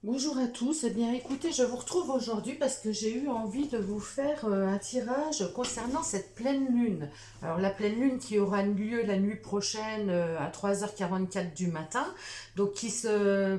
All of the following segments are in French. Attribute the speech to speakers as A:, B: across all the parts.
A: Bonjour à tous, eh bien écoutez, je vous retrouve aujourd'hui parce que j'ai eu envie de vous faire un tirage concernant cette pleine lune. Alors la pleine lune qui aura lieu la nuit prochaine à 3h44 du matin, donc qui se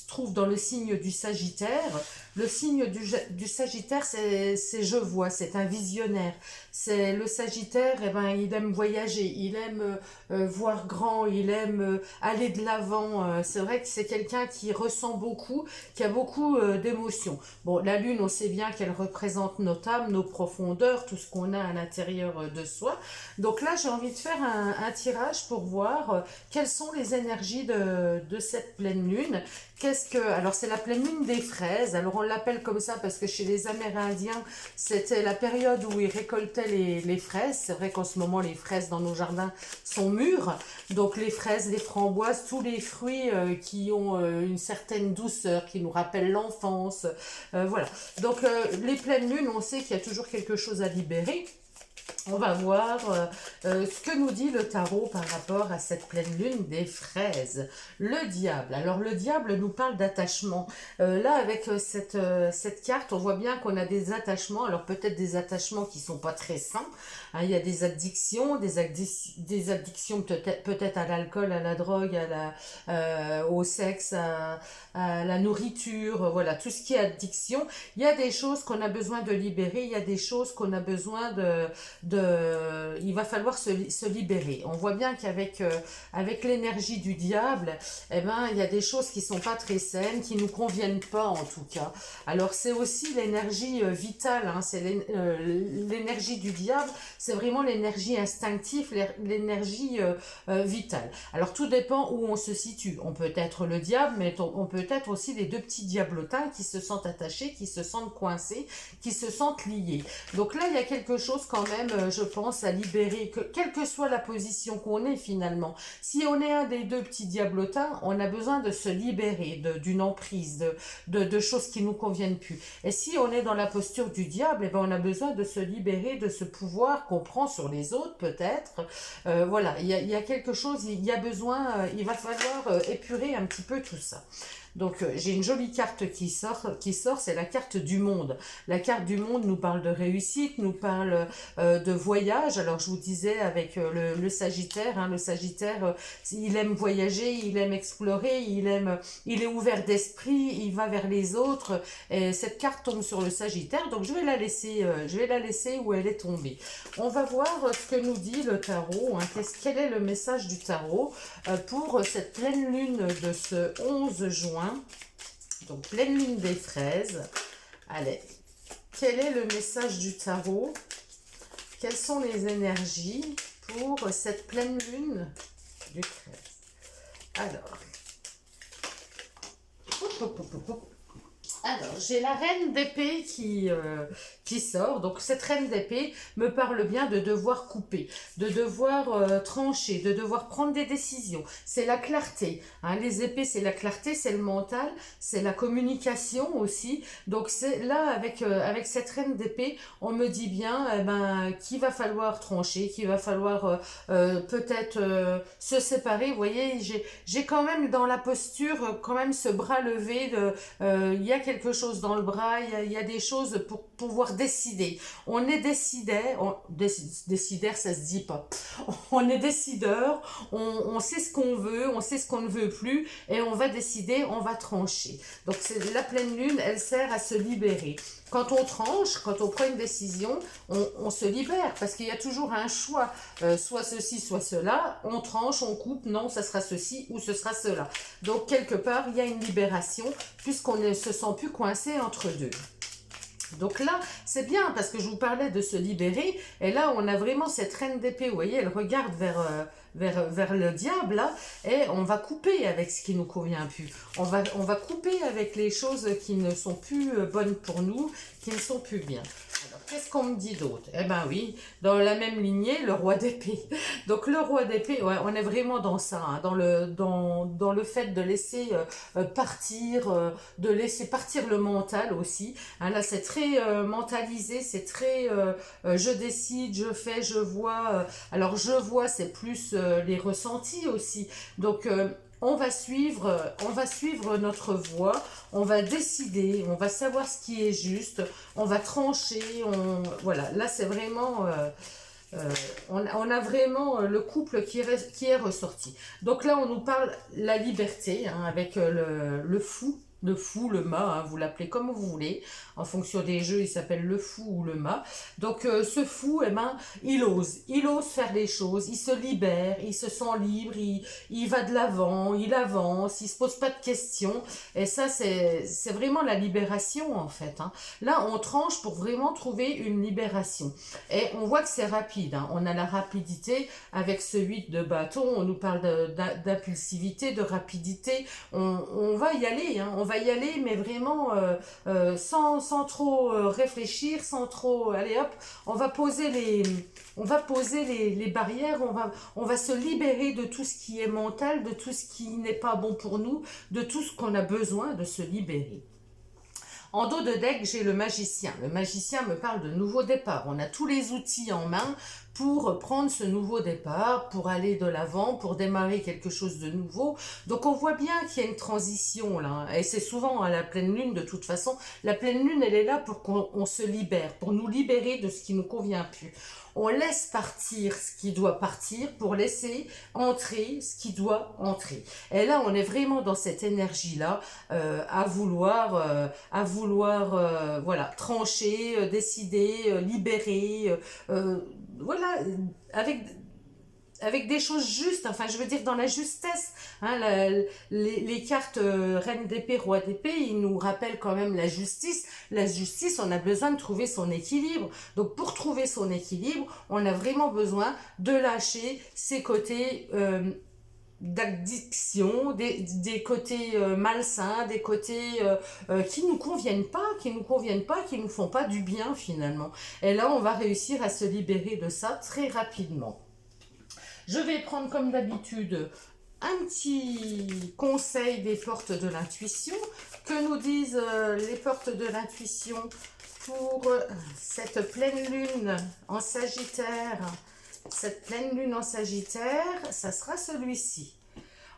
A: trouve dans le signe du Sagittaire. Le signe du Sagittaire, c'est je vois, c'est un visionnaire. C'est le Sagittaire, eh ben, il aime voyager, il aime voir grand, il aime aller de l'avant. C'est vrai que c'est quelqu'un qui ressent beaucoup, qui a beaucoup d'émotions. Bon, la Lune, on sait bien qu'elle représente notre âme, nos profondeurs, tout ce qu'on a à l'intérieur de soi. Donc là, j'ai envie de faire un tirage pour voir quelles sont les énergies de cette pleine Lune. Alors c'est la pleine lune des fraises. Alors on l'appelle comme ça parce que chez les Amérindiens, c'était la période où ils récoltaient les fraises. C'est vrai qu'en ce moment, les fraises dans nos jardins sont mûres. Donc les fraises, les framboises, tous les fruits qui ont une certaine douceur, qui nous rappellent l'enfance. Voilà. Donc les pleines lunes, on sait qu'il y a toujours quelque chose à libérer. On va voir ce que nous dit le tarot par rapport à cette pleine lune des fraises. Le diable. Alors le diable nous parle d'attachement. Là avec cette carte, on voit bien qu'on a des attachements. Alors peut-être des attachements qui sont pas très sains. Hein, il y a des addictions, des addictions peut-être à l'alcool, à la drogue, au sexe, à la nourriture. Voilà, tout ce qui est addiction. Il y a des choses qu'on a besoin de libérer. Il y a des choses qu'on a besoin il va falloir se libérer. On voit bien qu'avec avec l'énergie du diable, eh ben, il y a des choses qui sont pas très saines, qui nous conviennent pas en tout cas. Alors c'est aussi l'énergie vitale, hein, c'est l'énergie du diable, c'est vraiment l'énergie instinctive, l'énergie vitale. Alors tout dépend où on se situe. On peut être le diable, mais on peut être aussi les deux petits diablotins qui se sentent attachés, qui se sentent coincés, qui se sentent liés. Donc là, il y a quelque chose quand même, je pense, à libérer, quelle que soit la position qu'on est finalement. Si on est un des deux petits diablotins, on a besoin de se libérer d'une emprise, de choses qui nous conviennent plus. Et si on est dans la posture du diable, eh ben on a besoin de se libérer de ce pouvoir qu'on prend sur les autres, peut-être. Voilà, il y a quelque chose, il y a besoin, il va falloir épurer un petit peu tout ça. Donc j'ai une jolie carte qui sort, c'est la carte du monde. La carte du monde nous parle de réussite, nous parle de voyage. Alors je vous disais avec le Sagittaire, hein, le Sagittaire, il aime voyager, il aime explorer, il est ouvert d'esprit, il va vers les autres. Et cette carte tombe sur le Sagittaire, donc je vais la laisser où elle est tombée. On va voir ce que nous dit le tarot. Hein, quel est le message du tarot pour cette pleine lune de ce 11 juin. Donc, pleine lune des fraises. Allez, quel est le message du tarot? Quelles sont les énergies pour cette pleine lune du 13? Alors, j'ai la reine d'épée qui sort. Donc, cette reine d'épée me parle bien de devoir couper, de devoir trancher, de devoir prendre des décisions. C'est la clarté. Hein. Les épées, c'est la clarté, c'est le mental, c'est la communication aussi. Donc, c'est là, avec cette reine d'épée, on me dit bien qu'il va falloir trancher, qu'il va falloir peut-être se séparer. Vous voyez, j'ai quand même dans la posture, quand même ce bras levé il y a quelque chose dans le bras, il y a des choses pour pouvoir décider. On est décideur, ça se dit pas. On est décideur, on sait ce qu'on veut, on sait ce qu'on ne veut plus, et on va décider, on va trancher. Donc la pleine lune, elle sert à se libérer. Quand on tranche, quand on prend une décision, on se libère parce qu'il y a toujours un choix, soit ceci, soit cela. On tranche, on coupe, non, ça sera ceci ou ce sera cela. Donc quelque part, il y a une libération puisqu'on ne se sent plus coincé entre deux. Donc là, c'est bien parce que je vous parlais de se libérer et là, on a vraiment cette reine d'épée, vous voyez, elle regarde vers le diable là, et on va couper avec ce qui nous convient plus. On va couper avec les choses qui ne sont plus bonnes pour nous, qui ne sont plus bien. Alors, qu'est-ce qu'on me dit d'autre? Eh ben oui, dans la même lignée, le roi d'épée. Donc le roi d'épée, ouais, on est vraiment dans ça, hein, dans le fait de laisser de laisser partir le mental aussi. Hein, là, c'est très mentalisé, c'est très je décide, je fais, je vois. Alors je vois, c'est plus les ressentis aussi. Donc on va suivre notre voie, on va décider, on va savoir ce qui est juste, on va trancher, voilà, là c'est vraiment, on a vraiment le couple qui est ressorti. Donc là on nous parle la liberté, hein, avec le fou. Le fou, le mât, hein, vous l'appelez comme vous voulez. En fonction des jeux, il s'appelle le fou ou le mât. Donc ce fou, eh ben, il ose faire les choses, il se libère, il se sent libre, il va de l'avant, il avance, il se pose pas de questions. Et ça, c'est vraiment la libération en fait, hein. Là, on tranche pour vraiment trouver une libération. Et on voit que c'est rapide, hein. On a la rapidité avec ce 8 de bâton, on nous parle d'impulsivité, de rapidité. On va y aller, hein. On va y aller, mais vraiment sans trop réfléchir, sans trop... Allez hop, on va poser les barrières, on va se libérer de tout ce qui est mental, de tout ce qui n'est pas bon pour nous, de tout ce qu'on a besoin de se libérer. En dos de deck, j'ai le magicien. Le magicien me parle de nouveau départ. On a tous les outils en main pour prendre ce nouveau départ, pour aller de l'avant, pour démarrer quelque chose de nouveau. Donc on voit bien qu'il y a une transition là. Et c'est souvent à la pleine lune de toute façon. La pleine lune, elle est là pour qu'on se libère, pour nous libérer de ce qui ne nous convient plus. On laisse partir ce qui doit partir pour laisser entrer ce qui doit entrer. Et là, on est vraiment dans cette énergie-là, à vouloir, voilà, trancher, décider, libérer, voilà, avec des choses justes, enfin je veux dire dans la justesse, hein, les cartes reine d'épée, roi d'épée, ils nous rappellent quand même la justice. La justice, on a besoin de trouver son équilibre. Donc pour trouver son équilibre, on a vraiment besoin de lâcher ses côtés d'addiction, des côtés malsains, des côtés qui nous conviennent pas, qui nous font pas du bien finalement. Et là, on va réussir à se libérer de ça très rapidement. Je vais prendre comme d'habitude un petit conseil des portes de l'intuition. Que nous disent les portes de l'intuition pour cette pleine lune en Sagittaire? Cette pleine lune en Sagittaire, ça sera celui-ci.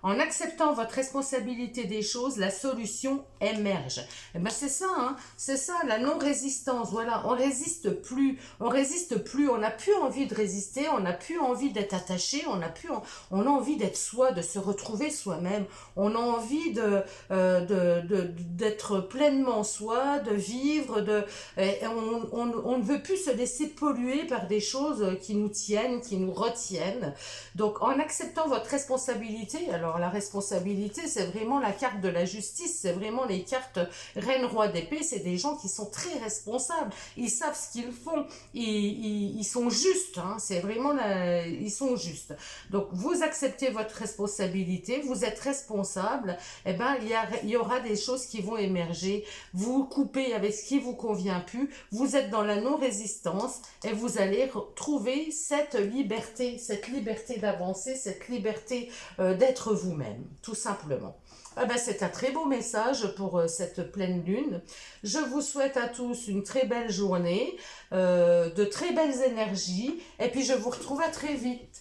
A: En acceptant votre responsabilité des choses, la solution émerge. Et ben c'est ça, hein, c'est ça, la non-résistance. Voilà, on résiste plus, on n'a plus envie de résister, on n'a plus envie d'être attaché, on a envie d'être soi, de se retrouver soi-même. On a envie d'être pleinement soi, de vivre, on ne veut plus se laisser polluer par des choses qui nous tiennent, qui nous retiennent. Donc en acceptant votre responsabilité, alors la responsabilité, c'est vraiment la carte de la justice, c'est vraiment les cartes reine, roi d'épée, c'est des gens qui sont très responsables, ils savent ce qu'ils font, ils sont justes, hein, c'est vraiment, ils sont justes. Donc vous acceptez votre responsabilité, vous êtes responsable, et ben il y aura des choses qui vont émerger, vous coupez avec ce qui vous convient plus, vous êtes dans la non-résistance et vous allez trouver cette liberté d'avancer, cette liberté d'être vous-même, tout simplement. Ah ben, c'est un très beau message pour cette pleine lune. Je vous souhaite à tous une très belle journée, de très belles énergies, et puis je vous retrouve à très vite.